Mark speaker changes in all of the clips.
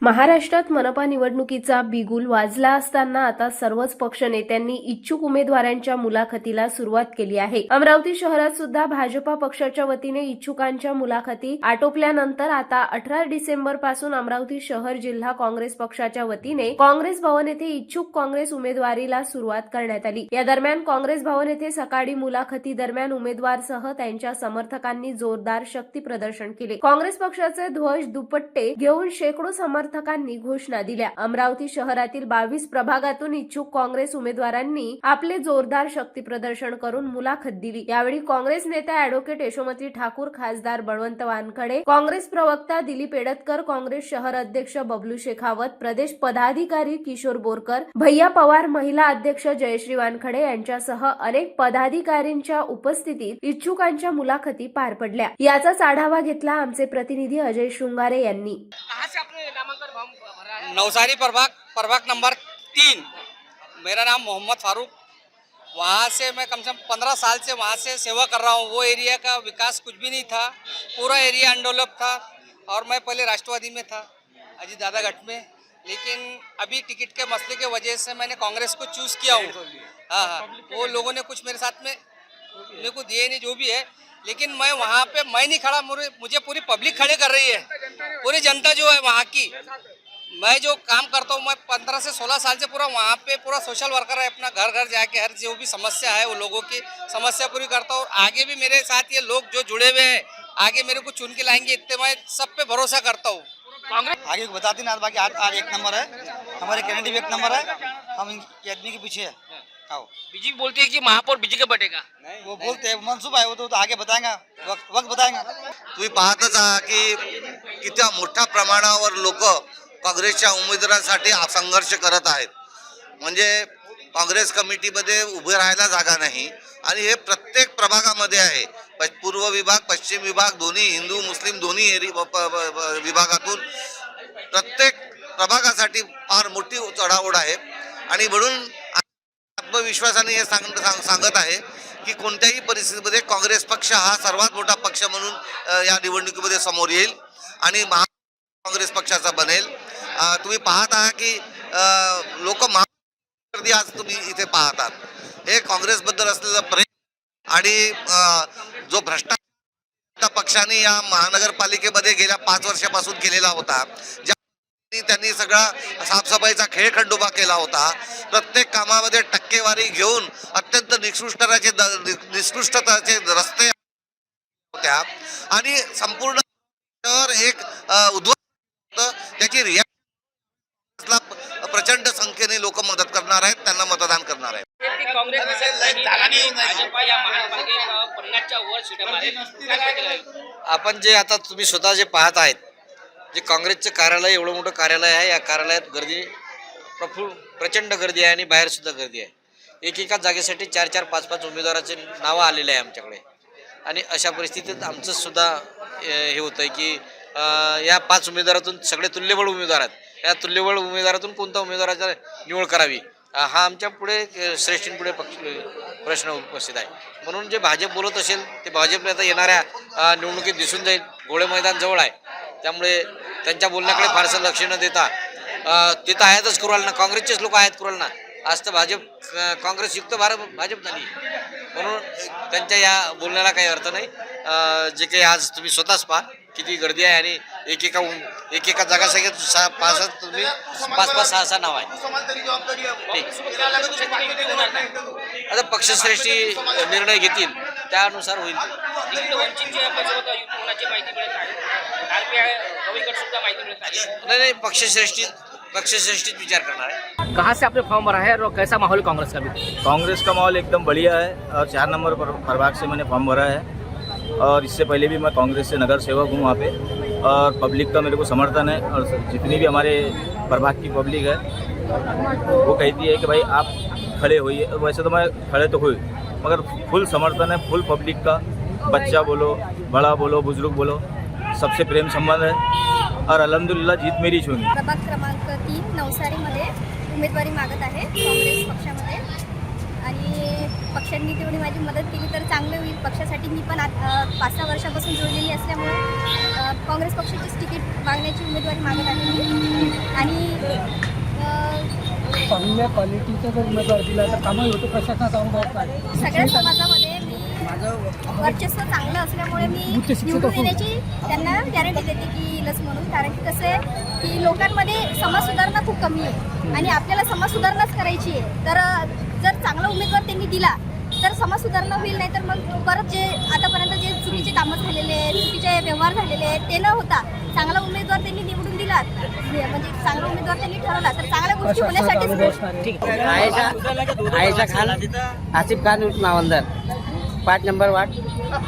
Speaker 1: महाराष्ट्रात मनपा निवडणुकीचा बिगुल वाजला असताना आता सर्वच पक्षनेत्यांनी इच्छुक उमेदवारांच्या मुलाखतीला सुरुवात केली आहे। अमरावती शहरात सुद्धा भाजपा पक्षाच्या वतीने इच्छुकांच्या मुलाखती आटोपल्यानंतर आता 18 डिसेंबर पासून अमरावती शहर जिल्हा काँग्रेस पक्षाच्या वतीने काँग्रेस भवन येथे इच्छुक काँग्रेस उमेदवारीला सुरुवात करण्यात आली। या दरम्यान काँग्रेस भवन येथे सकाळी मुलाखती दरम्यान उमेदवारसह त्यांच्या समर्थकांनी जोरदार शक्ती प्रदर्शन केले। काँग्रेस पक्षाचे ध्वज दुपट्टे घेऊन शेकडो समर्थकांनी घोषणा दिल्या। अमरावती शहरातील 22 प्रभागातून इच्छुक काँग्रेस उमेदवारांनी आपले जोरदार शक्ती प्रदर्शन करून मुलाखत दिली। यावेळी काँग्रेस नेत्या ॲडव्होकेट यशोमती ठाकूर, खासदार बळवंत वानखडे, काँग्रेस प्रवक्ता दिलीप एडतकर, काँग्रेस शहर अध्यक्ष बबलू शेखावत, प्रदेश पदाधिकारी किशोर बोरकर, भैया पवार, महिला अध्यक्ष जयश्री वानखडे यांच्यासह अनेक पदाधिकाऱ्यांच्या उपस्थितीत इच्छुकांच्या मुलाखती पार पडल्या। याचाच आढावा घेतला आमचे प्रतिनिधी अजय शृंगारे यांनी।
Speaker 2: नवसारी प्रभाग नंबर 3। मेरा नाम मोहम्मद फारूक। वहाँ से मैं कम से कम 15 साल से वहाँ से सेवा कर रहा हूँ। वो एरिया का विकास कुछ भी नहीं था, पूरा एरिया अनडेवलप था। और मैं पहले राष्ट्रवादी में था, अजीत दादा गठ में, लेकिन अभी टिकट के मसले के वजह से मैंने कांग्रेस को चूज़ किया हूँ। हाँ, वो लोगों ने कुछ मेरे साथ में मेरे को दिए नहीं, जो भी है, लेकिन मैं वहाँ पे मैं नहीं खड़ा, मुझे पूरी पब्लिक खड़े कर रही है, पूरी जनता जो है वहाँ की। मैं जो काम करता हूँ, मैं 15 से 16 साल से पूरा वहाँ पे पूरा सोशल वर्कर है, अपना घर घर जाके हर जो भी समस्या है वो लोगों की समस्या पूरी करता हूँ। और आगे भी मेरे साथ ये लोग जो जुड़े हुए हैं, आगे मेरे को चुन के लाएंगे, इतने मैं सब पे भरोसा करता हूँ।
Speaker 3: कांग्रेस आगे बताती ना, बाकी आज एक नंबर है, हमारे कैंडिडेट भी एक नंबर है, हम इनके आदमी के पीछे है।
Speaker 2: बीजेपी बोलती है कि महापौर बीजेपी बटेगा,
Speaker 3: वो बोलते हैं मनसूबा है, वो तो आगे बताएंगा, वक्त बताएंगा।
Speaker 4: तुम्ही पाहतच आहात की किती मोठ्या प्रमाणावर लोक काँग्रेसच्या उमेदवारांसाठी संघर्ष करत आहेत। म्हणजे काँग्रेस कमिटीमध्ये उभे राहायला जागा नाही आणि हे प्रत्येक प्रभागामध्ये आहे। पूर्व विभाग, पश्चिम विभाग दोन्ही, हिंदू मुस्लिम दोन्ही विभागातून प्रत्येक प्रभागासाठी फार मोठी चढाओढ आहे। आणि म्हणून आत्मविश्वासाने हे सांगत आहे की कोणत्याही परिस्थितीमध्ये काँग्रेस पक्ष हा सर्वात मोठा पक्ष म्हणून या निवडणुकीमध्ये समोर येईल आणि काँग्रेस पक्षाचा बनेल। तुम्ही पाहत आहात की लोक गर्दी आज तुम्ही इथे पाहतात, हे काँग्रेसबद्दल असलेलं प्रेम आणि जो भ्रष्टाचार पक्षाने या महानगरपालिकेमध्ये गेल्या 5 वर्षापासून केलेला होता, त्यांनी सगळा साफसफाईचा खेळखंडोबा केला होता, प्रत्येक कामामध्ये टक्केवारी घेऊन अत्यंत निकृष्टताचे रस्ते होत्या आणि संपूर्ण शहर एक त्याची रियाला प्रचंड संख्येने लोक मदत करणार आहेत, त्यांना मतदान करणार आहेत।
Speaker 2: आपण जे आता तुम्ही स्वतः जे पाहत आहेत, जे काँग्रेसचं कार्यालय एवढं मोठं कार्यालय आहे, या कार्यालयात गर्दी प्रचंड गर्दी आहे आणि बाहेर सुद्धा गर्दी आहे। एकेका जागेसाठी 4-4, 5-5 उमेदवाराचे नावं आलेले आहे आमच्याकडे। आणि अशा परिस्थितीत आमचं सुद्धा हे होतं आहे की या 5 उमेदवारातून सगळे तुल्यबळ उमेदवार आहेत, या तुल्यबळ उमेदवारातून कोणत्या उमेदवाराची निवड करावी हा आमच्या पुढे श्रेष्ठींपुढे प्रश्न उपस्थित आहे। म्हणून जे भाजप बोलत असेल ते भाजपने आता येणाऱ्या निवडणुकीत दिसून जाईल। घोडे मैदान जवळ आहे, त्यामुळे त्यांच्या बोलण्याकडे फारसं लक्ष न देता ते तर आयातच करू ना, काँग्रेसचेच लोक आयात करू ना। आज तर काँग्रेस युक्त भाजप झाली, म्हणून त्यांच्या या बोलण्याला काही अर्थ नाही। जे काही आज तुम्ही स्वतःच पहा किती गर्दी आहे आणि एकेका जागासाठी 5 तुम्ही 5-5, 6-6 नाव आहे। ठीक, आता पक्षश्रेष्ठी निर्णय घेतील त्यानुसार होईल। नहीं, पक्षश्रेष्ठीच विचार करना है।
Speaker 5: कहाँ से आपने फॉर्म भरा है और कैसा माहौल कांग्रेस का भी?
Speaker 6: कांग्रेस का माहौल एकदम बढ़िया है और 4 नंबर प्रभाग से मैंने फॉर्म भरा है और इससे पहले भी मैं कांग्रेस से नगर सेवक हूँ वहाँ पे, और पब्लिक का मेरे को समर्थन है। और जितनी भी हमारे प्रभाग की पब्लिक है वो कहती है कि भाई आप खड़े होइए। वैसे तो मैं खड़े तो हुई, मगर फुल समर्थन है फुल पब्लिक का। बच्चा बोलो, बड़ा बोलो, बुजुर्ग बोलो, सबसे प्रेम संबंध है और अल्हम्दुलिल्लाह जीत मेरीच होगी।
Speaker 7: प्रभाग क्रमांक 3 नवसारीमध्ये उमेदवारी मागत आहे काँग्रेस पक्षामध्ये, आणि पक्षांनी तेवढी माझी मदत केली तर चांगलं होईल। पक्षासाठी मी पण 5-6 वर्षापासून जोडलेली असल्यामुळे काँग्रेस पक्षाचीच तिकीट मागण्याची उमेदवारी मागत आहे मी. आणि
Speaker 8: चांगल्या क्वालिटीचा जर उमेदवार दिला तर कामही होतं, प्रशासनाचा अनुभव काय.
Speaker 7: सगळ्या समाजामध्ये मी वर्चस्व चांगलं असल्यामुळे मी
Speaker 8: उच्च शिक्षित
Speaker 7: निवडून
Speaker 8: असून.
Speaker 7: येण्याची त्यांना गॅरंटी देते की येईलच म्हणून. कारण की कसं आहे की लोकांमध्ये समाज सुधारणा खूप कमी आहे आणि आपल्याला समाज सुधारणाच करायची आहे. तर जर चांगला उमेदवार त्यांनी दिला तर समाज सुधारणा होईल, नाही तर मग परत जे आतापर्यंत जे चुकीचे कामं झालेले आहेत, चुकीचे व्यवहार झालेले आहेत ते न होता चांगला उमेदवार त्यांनी निवडून दिला, म्हणजे चांगला उमेदवार त्यांनी ठरवला तर चांगल्या गोष्टी होण्यासाठीच.
Speaker 9: आयशा खान, आसिफ खान उर्फ नावंदर, 5 नंबर वार्ड।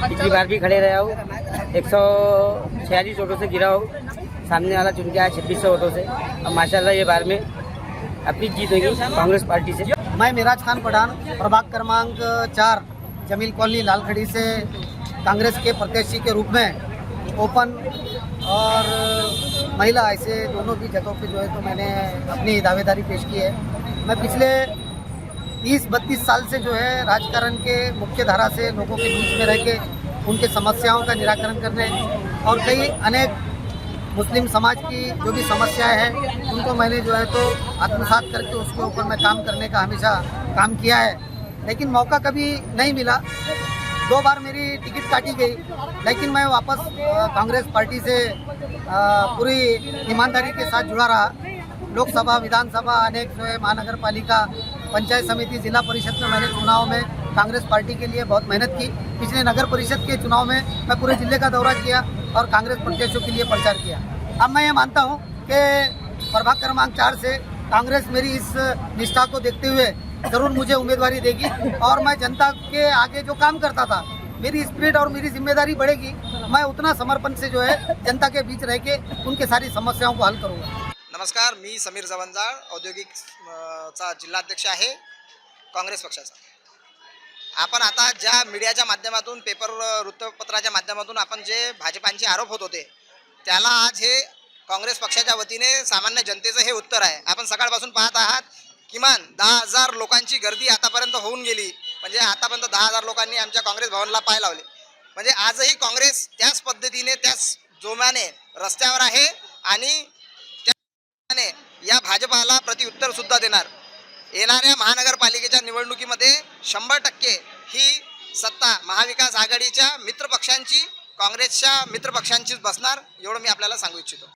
Speaker 9: पिछली बार भी खड़े रहा हूँ, 146 वोटों से गिरा हूँ। सामने वाला चुन के आया 2600 वोटों से। अब माशाल्लाह ये बार में अपनी जीत होगी कांग्रेस पार्टी से।
Speaker 3: मैं मिराज खान पठान, प्रभाग क्रमांक 4, जमील कॉलोनी, लालखड़ी से कांग्रेस के प्रत्याशी के रूप में ओपन और महिला ऐसे दोनों भी जगहों पे जो है तो मैंने अपनी दावेदारी पेश की है। मैं पिछले 30-32 साल से जो है राजकारण के मुख्य धारा से लोगों के बीच में रह के उनके समस्याओं का निराकरण करने और कई अनेक मुस्लिम समाज की जो भी समस्याएं हैं उनको मैंने जो है तो आत्मसात करके उसके ऊपर मैं काम करने का हमेशा काम किया है। लेकिन मौका कभी नहीं मिला, 2 बार मेरी टिकट काटी गई, लेकिन मैं वापस कांग्रेस पार्टी से पूरी ईमानदारी के साथ जुड़ा रहा। लोकसभा, विधानसभा, अनेक जो है महानगर पालिका, पंचायत समिति, जिला परिषद में मैंने चुनाव में कांग्रेस पार्टी के लिए बहुत मेहनत की। पिछले नगर परिषद के चुनाव में मैं पूरे जिले का दौरा किया और कांग्रेस प्रत्याशियों के लिए प्रचार किया। अब मैं ये मानता हूँ कि प्रभाग क्रमांक 4 से कांग्रेस मेरी इस निष्ठा को देखते हुए जरूर मुझे उम्मीदवारी देगी और मैं जनता के आगे जो काम करता था, मेरी स्पिरिट और मेरी जिम्मेदारी बढ़ेगी। मैं उतना समर्पण से जो है जनता के बीच रह के उनके सारी समस्याओं को हल करूँगा।
Speaker 2: नमस्कार, मी समीर जवंजाळ, औद्योगिक चा जिल्हाध्यक्ष आहे काँग्रेस पक्षाचा. आपण आता ज्या मीडियाच्या माध्यमातून, पेपर वृत्तपत्राच्या माध्यमातून आपण जे भाजपांचे आरोप होत होते त्याला आज हे काँग्रेस पक्षाच्या वतीने सामान्य जनतेचं हे उत्तर आहे. आपण सकाळपासून पाहत आहात किमान 10,000 लोकांची गर्दी आतापर्यंत होऊन गेली. म्हणजे आतापर्यंत 10,000 लोकांनी आमच्या काँग्रेस भवनला पाय लावले. म्हणजे आजही काँग्रेस त्याच पद्धतीने, त्याच जोमाने रस्त्यावर आहे आणि त्याने या भाजपाला प्रत्युत्तर सुद्धा देणार. येणाऱ्या महानगरपालिकेच्या निवडणुकीमध्ये 100% ही सत्ता महाविकास आघाडीच्या मित्रपक्षांची, काँग्रेसच्या मित्रपक्षांचीच बसणार, एवढं मी आपल्याला सांगू इच्छितो.